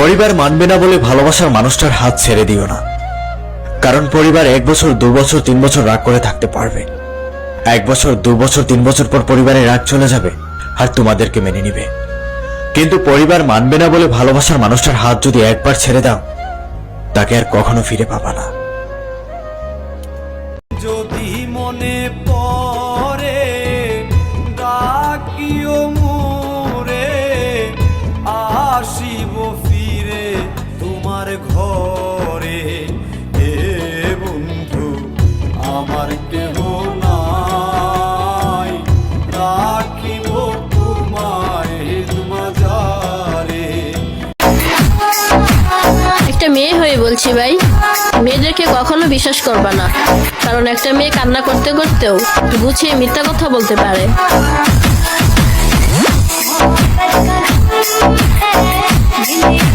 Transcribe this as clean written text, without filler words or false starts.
পরিবার মানবে না বলে ভালোবাসার মানুষটার হাত ছেড়ে দিও না, কারণ পরিবার 1 বছর 2 বছর 3 বছর রাগ করে থাকতে পারবে। 1 বছর 2 বছর 3 বছর পর পরিবারের রাগ চলে যাবে আর তোমাদেরকে মেনে নিবে। কিন্তু পরিবার মানবে না বলে ভালোবাসার মানুষটার হাত যদি একবার ছেড়ে দাও, তাকে আর কখনো ফিরে পাবা না। যদি মনে পড়ে ডাকিও মোরে, আসিব ফিরে তোমার ঘরে। হে বন্ধু আমার কেহ নাই, রাখিব তোমায় মাঝারে। একটা মেয়ে হয়ে বলছি ভাই, মেয়েদেরকে কখনো বিশ্বাস করবা না, কারণ একটা মেয়ে কান্না করতে করতেও গুছিয়ে মিথ্যা কথা বলতে পারে। दिल